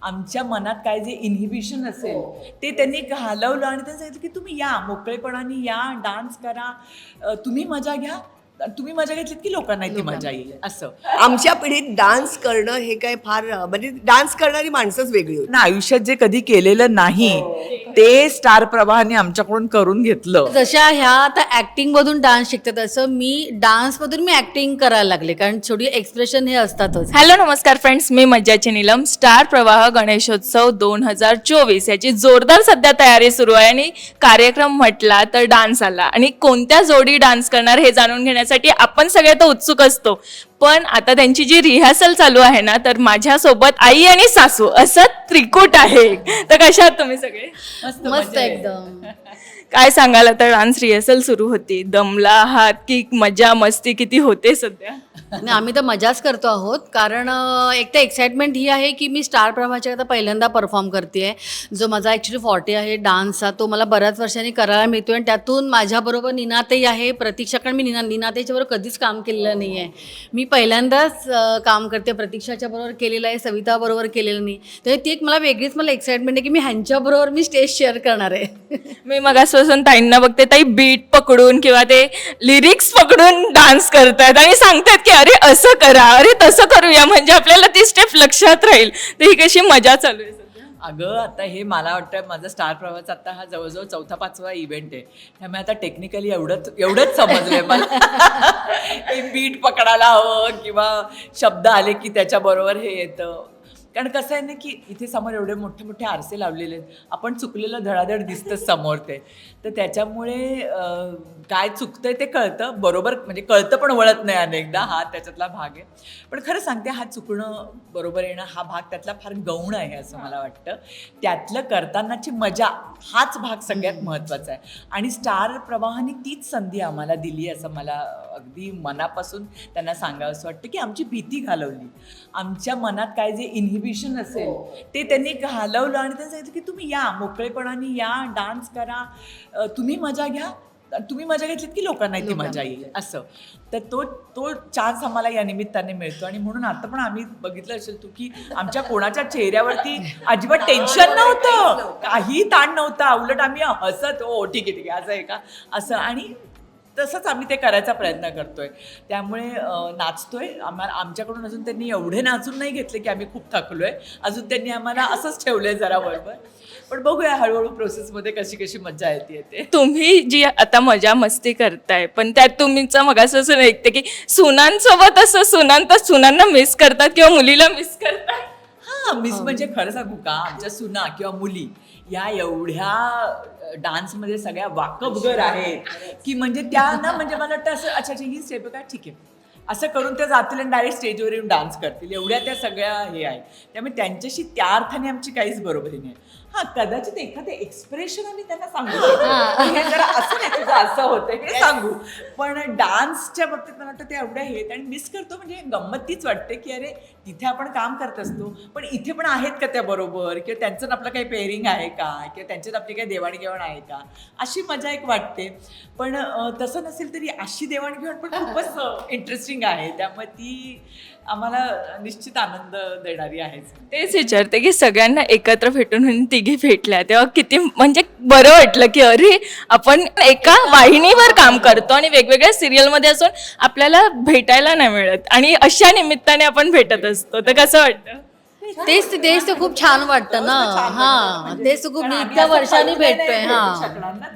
आमच्या मनात काय जे इन्हिबिशन असेल ते त्यांनी घालवलं आणि त्यांनी सांगितलं की तुम्ही या मोकळेपणाने या, डान्स करा, तुम्ही मजा घ्या, तुम्ही मजा घेतलीत की लोकांनाही ती मजा येईल असं. आमच्या पिढीत डान्स करणं हे काय फार म्हणजे डान्स करणारी माणसंच वेगळी होती. ना आयुष्यात जे कधी केलेलं नाही ते स्टार प्रवाहाने आमच्याकडून करून घेतलं. जशा ह्या आता ऍक्टिंग मधून डान्स शिकतात तसं मी डान्स मधून मी ऍक्टिंग करायला लागले, कारण छोटी एक्सप्रेशन हे असतातच. हॅलो नमस्कार फ्रेंड्स, मी मज्जाची नीलम. स्टार प्रवाह गणेशोत्सव 2024 याची जोरदार सध्या तयारी सुरू आहे आणि कार्यक्रम म्हटला तर डान्स आला आणि कोणत्या जोडी डान्स करणार हे जाणून घेण्यासाठी आपण सगळे तर उत्सुक असतो. पण आता त्यांची जी रिहर्सल चालू आहे ना, तर माझ्यासोबत आई आणि सासू असं त्रिकूट आहे. तर कशा आहात तुम्ही सगळे? मस्त मजा आहे. एकदम. काय सांगाल, आता डान्स रिहर्सल सुरू होती, दमला आहात की मजा मस्ती किती होते सध्या? आणि आम्ही तर मजाच करतो आहोत, कारण एक तर एक्साइटमेंट ही आहे की मी स्टार प्रवाहाच्या आता पहिल्यांदा परफॉर्म करते. जो माझा ॲक्च्युली 40 आहे डान्सचा, तो मला बऱ्याच वर्षांनी करायला मिळतो आणि त्यातून माझ्याबरोबर नीनाताई आहे. प्रतीक्षा, कारण मी नीनाताईच्या बरोबर कधीच काम केलेलं नाही आहे. मी पहिल्यांदाच काम करते. प्रतीक्षाच्या बरोबर केलेलं आहे, सविताबरोबर केलेलं नाही. तर ती एक मला एक्साइटमेंट आहे की मी ह्यांच्याबरोबर मी स्टेज शेअर करणार आहे. मी मगापासून ताईंना बघते, ताई बीट पकडून किंवा ते लिरिक्स पकडून डान्स करतायत आणि सांगतात की अरे असं करा, अरे तसं करूया, म्हणजे आपल्याला ती स्टेप लक्षात राहील. तर ही कशी मजा चालू आहे सध्या? अगं आता हे मला वाटतं माझा स्टार प्रवाहाचा आता हा जवळजवळ 4-5वा इव्हेंट आहे. त्यामुळे आता टेक्निकली एवढंच समजलंय मला की बीट पकडायला हवं किंवा शब्द आले की त्याच्याबरोबर हे येतं. कारण कसं आहे ना की इथे समोर एवढे मोठे मोठे आरसे लावलेले आहेत, आपण चुकलेलं धडाधड दिसतं समोर ते. तर त्याच्यामुळे काय चुकतंय ते कळतं बरोबर, म्हणजे कळतं पण वळत नाही अनेकदा. हा त्याच्यातला भाग आहे. पण खरं सांगते, हा चुकणं बरोबर येणं हा भाग त्यातला फार गौण आहे असं मला वाटतं. त्यातलं करतानाची मजा हाच भाग सगळ्यात महत्त्वाचा आहे. आणि स्टार प्रवाहाने तीच संधी आम्हाला दिली असं मला अगदी मनापासून त्यांना सांगावं असं वाटतं की आमची भीती घालवली. आमच्या मनात काय जे इन्हिबिशन असेल ते त्यांनी घालवलं आणि त्यांनी सांगितलं की तुम्ही या मोकळेपणाने या, डान्स करा, तुम्ही मजा घ्या, तुम्ही मजा घेतलीत की लोकांनाही ती मजा येईल असं. तर तो चान्स आम्हाला या निमित्ताने मिळतो. आणि म्हणून आता पण आम्ही बघितलं असेल तू की आमच्या कोणाच्या चेहऱ्यावरती अजिबात टेन्शन नव्हतं, काही ताण नव्हता. उलट आम्ही हसत, हो ठीक आहे असं आहे का असं, आणि तसंच आम्ही ते करायचा प्रयत्न करतोय. त्यामुळे नाचतोय. आमच्याकडून अजून त्यांनी एवढे नाचून नाही घेतले की आम्ही खूप थकलोय. अजून त्यांनी आम्हाला असंच ठेवलंय जरा बरोबर. पण बघूया हळूहळू प्रोसेसमध्ये कशी मजा येते. तुम्ही जी आता मजा मस्ती करताय, पण त्यात तुमचं मगापासून ऐकते की सुनांसोबत असं सुनांना मिस करतात किंवा मुलीला मिस करतात. हां, मिस म्हणजे खरं सांगू का, आमच्या सुना किंवा मुली या एवढ्या डान्समध्ये सगळ्या वाकबगर आहेत की म्हणजे त्या ना, म्हणजे मला वाटतं असं अच्छा ही स्टेप काय ठीक आहे असं करून त्या जातील आणि डायरेक्ट स्टेजवर येऊन डान्स करतील, एवढ्या त्या सगळ्या हे आहेत. त्यामुळे त्यांच्याशी त्या अर्थाने आमची काहीच बरोबरी नाही. हां, कदाचित एखादं एक्सप्रेशन आम्ही त्यांना सांगू शकतो, हे जरा असं नाही तुझं असं होतं हे सांगू. पण डान्सच्या बाबतीत मला वाटतं ते एवढ्या आहेत आणि मिस करतो. म्हणजे गंमत तीच वाटते की अरे तिथे आपण काम करत असतो पण इथे पण आहेत का त्या बरोबर, किंवा त्यांचं आपलं काही पेअरिंग आहे का, किंवा त्यांच्यात आपली काही देवाणघेवाण आहे का, अशी मजा एक वाटते. पण तसं नसेल तरी अशी देवाणघेवाण पण खूपच इंटरेस्टिंग आहे. त्यामुळे ती आम्हाला निश्चित आनंद देणारी आहे. तेच विचारते की सगळ्यांना एकत्र भेटून तिघी भेटल्या तेव्हा किती म्हणजे बरं वाटलं की अरे आपण एका वाहिनीवर काम करतो आणि वेगवेगळ्या सिरियलमध्ये असून आपल्याला भेटायला नाही मिळत आणि अशा निमित्ताने आपण भेटत असतो. तर कसं वाटतं? तेच तर खूप छान वाटतं ना. हा, तेच तर खूप मी इतक्या वर्षांनी भेटतोय. हा,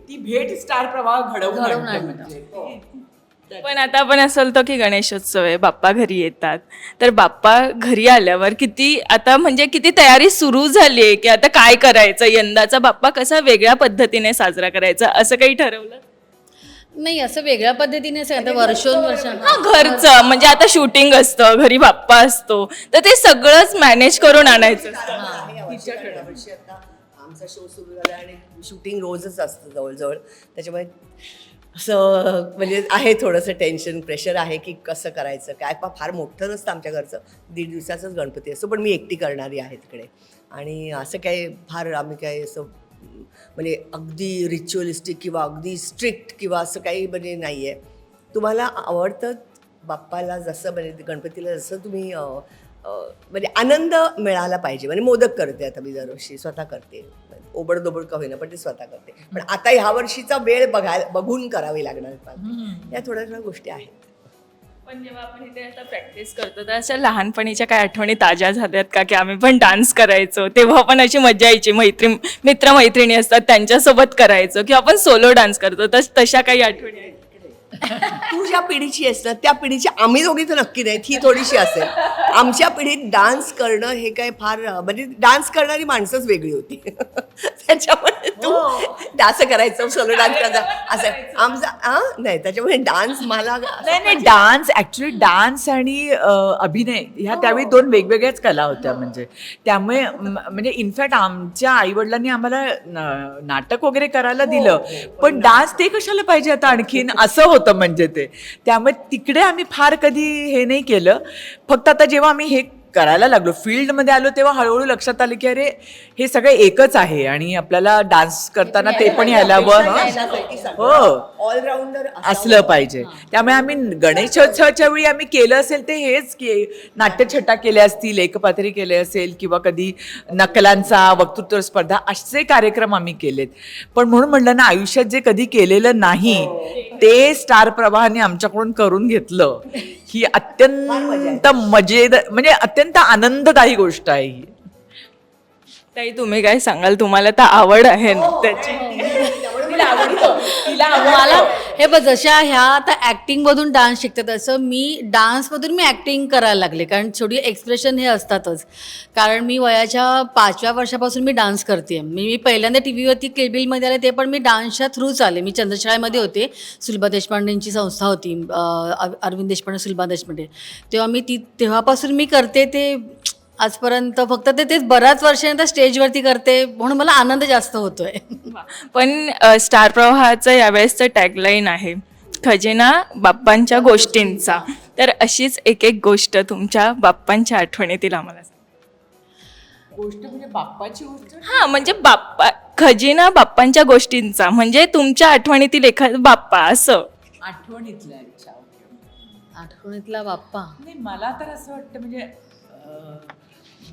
ती भेट स्टार प्रवाह घडवून घडवून आणते आणते. म्हणजे. पण आता आपण असं होतं की गणेशोत्सव आहे, बाप्पा घरी येतात, तर बाप्पा घरी आल्यावर किती आता म्हणजे किती तयारी सुरू झाली आहे की आता काय करायचं, यंदाचा बाप्पा कसा वेगळ्या पद्धतीने साजरा करायचा, असं काही ठरवलं? नाही असं वेगळ्या पद्धतीने आता वर्षोनवर्ष हा, घरचं म्हणजे आता शूटिंग असतं, घरी बाप्पा असतो, तर ते सगळंच मॅनेज करून आणायचं असतं. वर्षी आता आमचा शो सुरू झाला आणि शूटिंग रोजच असतं जवळजवळ. त्याच्यामुळे असं म्हणजे आहे थोडंसं टेन्शन प्रेशर आहे की कसं करायचं काय. फार मोठं नसतं आमच्या घरचं, 1.5 दिवसाचाच गणपती असतो, पण मी एकटी करणारी आहे तिकडे. आणि असं काय फार आम्ही काय असं म्हणजे अगदी रिच्युअलिस्टिक किंवा अगदी स्ट्रिक्ट किंवा असं काही म्हणजे नाही आहे. तुम्हाला आवडतं बाप्पाला जसं म्हणजे गणपतीला जसं तुम्ही म्हणजे आनंद मिळाला पाहिजे. म्हणजे मोदक करते आता मी दरवर्षी, स्वतः करते, ओबडधोबड का होईना पण ते स्वतः करते. पण आता ह्या वर्षीचा वेळ बघून करावी लागणार मला. या थोड्या थोड्या गोष्टी आहेत. पण जेव्हा आपण इथे आता प्रॅक्टिस करतो तर अशा लहानपणीच्या काही आठवणी ताज्या झाल्यात का, की आम्ही पण डान्स करायचो तेव्हा पण अशी मजा यायची, मित्रमैत्रिणी असतात त्यांच्यासोबत करायचो, की आपण सोलो डान्स करतो, तशा काही आठवणी आहेत? तू ज्या पिढीची आहेस ना त्या पिढीची आम्ही दोघी तर नक्की नाही, ही थोडीशी असेल. आमच्या पिढीत डान्स करणं हे काय फार म्हणजे डान्स करणारी माणसंच वेगळी होती. त्याच्यामुळे तू असं करायचं, सोलो डान्स करायचा असं आमचा नाही. त्याच्यामुळे डान्स मला नाही डान्स ऍक्च्युली डान्स आणि अभिनय ह्या त्यावेळी दोन वेगवेगळ्याच कला होत्या. म्हणजे त्यामुळे म्हणजे इनफॅक्ट आमच्या आईवडिलांनी आम्हाला नाटक वगैरे करायला दिलं, पण डान्स ते कशाला पाहिजे आता आणखीन, असं होतं म्हणजे ते. त्यामुळे तिकडे आम्ही फार कधी हे नाही केलं. फक्त आता जेव्हा आम्ही हे करायला लागलो, फील्डमध्ये आलो, तेव्हा हळूहळू लक्षात आलं की अरे हे सगळं एकच आहे आणि आपल्याला डान्स करताना ते पण यायला हवं. हो, ऑलराऊंडर असलं पाहिजे. त्यामुळे आम्ही गणेशोत्सवाच्या वेळी आम्ही केलं असेल ते हेच की नाट्यछटा केल्या असतील, एकपात्री केले असेल, किंवा कधी नकलांचा वक्तृत्व स्पर्धा, असे कार्यक्रम आम्ही केलेत. पण म्हणून म्हटलं ना, आयुष्यात जे कधी केलेलं नाही ते स्टार प्रवाहाने आमच्याकडून करून घेतलं. ही अत्यंत मजेदार म्हणजे अत्यंत आनंददायी गोष्ट आहे ही. ताई तुम्ही काय सांगाल? तुम्हाला तर आवड आहे त्याची. मला हे बघ, जशा ह्या आता ऍक्टिंगमधून डान्स शिकतात तसं मी डान्समधून मी ऍक्टिंग करायला लागले, कारण थोडी एक्सप्रेशन हे असतातच. कारण मी वयाच्या 5व्या वर्षापासून मी डान्स करते. मी पहिल्यांदा टी व्हीवरती केबिलमध्ये आले ते पण मी डान्सच्या थ्रूच आले. मी चंद्रशाळेमध्ये होते, सुलभा देशपांडेंची संस्था होती, अरविंद देशपांडे सुलभा देशपांडे, तेव्हा मी तेव्हापासून मी करते ते आजपर्यंत. फक्त तेच बऱ्याच वर्षानंतर स्टेजवरती करते म्हणून मला आनंद जास्त होतोय. पण स्टार प्रवाहाचं यावेळेसचं टॅगलाईन आहे खजिना बाप्पांच्या गोष्टींचा. तर अशीच एक गोष्ट तुमच्या बाप्पांच्या आठवणीतील आम्हाला सांगा. गोष्ट म्हणजे बाप्पाची गोष्ट. म्हणजे खजिना बाप्पांच्या गोष्टींचा म्हणजे तुमच्या आठवणीतील एखादा बाप्पा असं. आठवणीतल्या. अच्छा, आठवणीतला बाप्पा नाही, मला तर असं वाटतं म्हणजे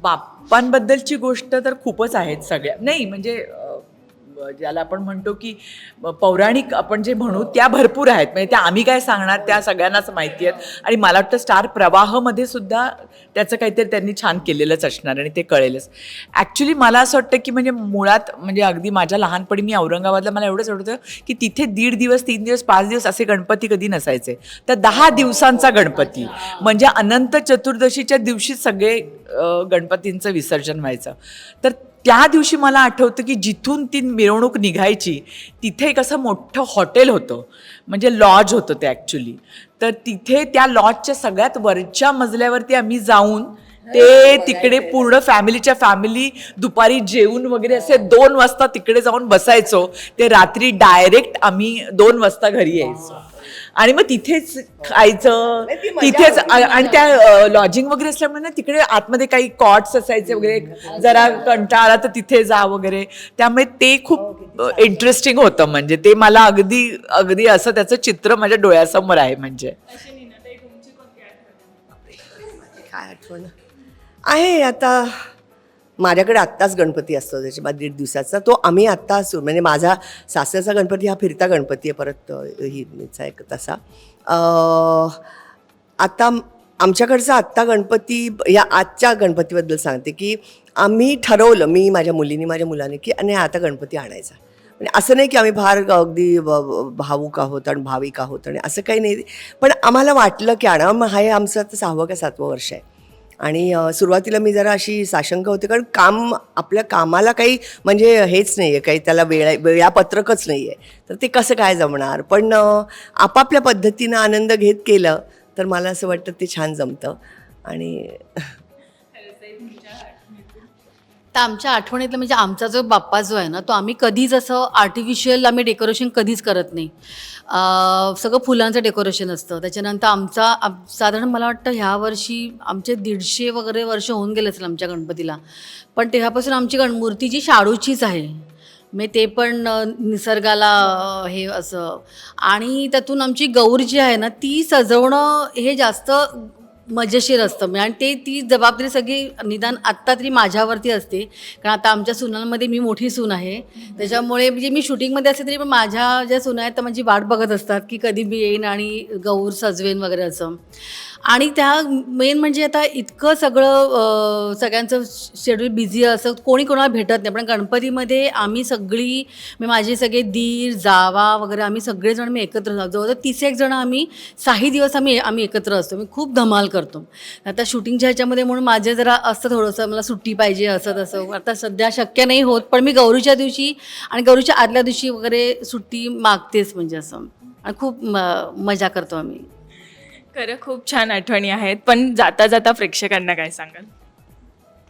बाप्पांबद्दलची गोष्ट तर खूपच आहेत सगळ्या. नाही म्हणजे ज्याला आपण म्हणतो की पौराणिक आपण जे म्हणू त्या भरपूर आहेत. म्हणजे त्या आम्ही काय सांगणार, त्या सगळ्यांनाच माहिती आहेत. आणि मला वाटतं स्टार प्रवाहमध्ये सुद्धा त्याचं काहीतरी त्यांनी छान केलेलंच असणार आणि ते कळेलच. ॲक्च्युली मला असं वाटतं की म्हणजे मुळात म्हणजे अगदी माझ्या लहानपणी मी औरंगाबादला, मला एवढंच आवडतं की तिथे 1.5 दिवस 3 दिवस 5 दिवस असे गणपती कधी नसायचे. तर 10 दिवसांचा गणपती म्हणजे अनंत चतुर्दशीच्या दिवशी सगळे गणपतींचं विसर्जन व्हायचं. तर त्या दिवशी मला आठवतं की जिथून ती मिरवणूक निघायची तिथे एक असं मोठं हॉटेल होतं, म्हणजे लॉज होतं ते ॲक्च्युली. तर तिथे त्या लॉजच्या सगळ्यात वरच्या मजल्यावरती आम्ही जाऊन ते तिकडे पूर्ण फॅमिली दुपारी जेवून वगैरे असे 2 वाजता तिकडे जाऊन बसायचो. ते रात्री डायरेक्ट आम्ही 2 वाजता घरी यायचो आणि मग तिथेच खायचं, तिथेच. आणि त्या लॉजिंग वगैरे असल्यामुळे ना तिकडे आतमध्ये काही कॉट्स असायचे वगैरे, जरा कंटाळा आला तर तिथे जा वगैरे. त्यामुळे ते खूप इंटरेस्टिंग होतं. म्हणजे ते मला अगदी असं त्याचं चित्र माझ्या डोळ्यासमोर आहे. म्हणजे काय आठवण आहे आता. माझ्याकडे आत्ताच गणपती असतो त्याच्या 1.5 दिवसाचा. तो आम्ही आत्ता म्हणजे माझा सासऱ्याचा गणपती हा फिरता गणपती आहे, परत हिचा एक तसा. आता आमच्याकडचा आत्ता गणपती, या आजच्या गणपतीबद्दल सांगते की आम्ही ठरवलं, मी माझ्या मुलाने की आणि आता गणपती आणायचा. म्हणजे असं नाही की आम्ही फार अगदी भावूक आहोत आणि भाविक आहोत आणि असं काही नाही, पण आम्हाला वाटलं की आणावं. हे आमचं आता 6वं का 7वं वर्ष आहे. आणि सुरुवातीला मी जरा अशी साशंक होते, कारण आपल्या कामाला काही म्हणजे हेच नाही आहे, काही त्याला वेळापत्रकच नाही आहे, तर ते कसं काय जमणार. पण आपापल्या पद्धतीनं आनंद घेत केलं तर मला असं वाटतं ते छान जमतं. आणि तर आमच्या आठवणीतलं म्हणजे आमचा जो बाप्पा जो आहे ना, तो आम्ही कधीच असं आर्टिफिशियल आम्ही डेकोरेशन कधीच करत नाही. सगळं फुलांचं डेकोरेशन असतं. त्याच्यानंतर साधारण मला वाटतं ह्या वर्षी आमचे 150 वगैरे वर्ष होऊन गेले असेल आमच्या गणपतीला. पण तेव्हापासून आमची मूर्ती जी शाडूचीच आहे. मी ते पण निसर्गाला हे असं. आणि त्यातून आमची गौर जी आहे ना ती सजवणं हे जास्त मजेशीर असतं म्हणजे आणि ती जबाबदारी सगळी निदान आत्ता तरी माझ्यावरती असते. कारण आता आमच्या सुनांमध्ये मी मोठी सून आहे, त्याच्यामुळे म्हणजे मी शूटिंगमध्ये असते तरी पण माझ्या ज्या सुना आहेत त्या माझी वाट बघत असतात की कधी मी येईन आणि गौर सजवेन वगैरे असं. आणि त्या मेन म्हणजे आता इतकं सगळं सगळ्यांचं शेड्यूल बिझी असं कोणी कोणाला भेटत नाही. पण गणपतीमध्ये आम्ही सगळी माझे सगळे दीर जावा वगैरे आम्ही सगळेजण मी एकत्र असतो. जवळजवळ 30 जण आम्ही 6 दिवस आम्ही एकत्र असतो. मी खूप धमाल करतो. आता शूटिंगच्या ह्याच्यामध्ये म्हणून माझे जरा असतं थोडंसं मला सुट्टी पाहिजे असं तसं. आता सध्या शक्य नाही होत, पण मी गौरीच्या दिवशी आणि गौरीच्या आदल्या दिवशी वगैरे सुट्टी मागतेच म्हणजे असं. आणि खूप मजा करतो आम्ही. खरं खूप छान आठवणी आहेत. पण जाता जाता प्रेक्षकांना काय सांगाल?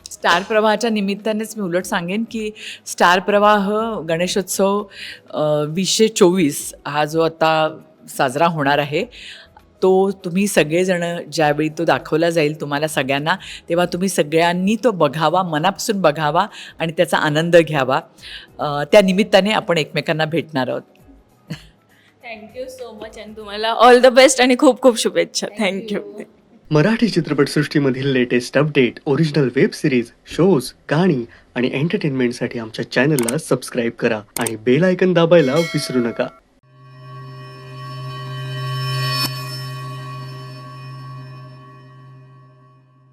स्टार प्रवाहाच्या निमित्तानेच मी उलट सांगेन की स्टार प्रवाह गणेशोत्सव 2024 हा जो आता साजरा होणार आहे तो तुम्ही सगळेजणं ज्यावेळी तो दाखवला जाईल तुम्हाला सगळ्यांना, तेव्हा तुम्ही सगळ्यांनी तो बघावा, मनापासून बघावा आणि त्याचा आनंद घ्यावा. त्या निमित्ताने आपण एकमेकांना भेटणार आहोत. थँक्यू सो मच आणि तुम्हाला ऑल द बेस्ट आणि खूप खूप शुभेच्छा. थँक्यू. मराठी चित्रपटसृष्टीमधील latest update, original web series, shows, गाणी आणि एंटरटेनमेंटसाठी आमच्या चॅनलला सबस्क्राईब करा आणि बेल आयकन दाबायला विसरू नका.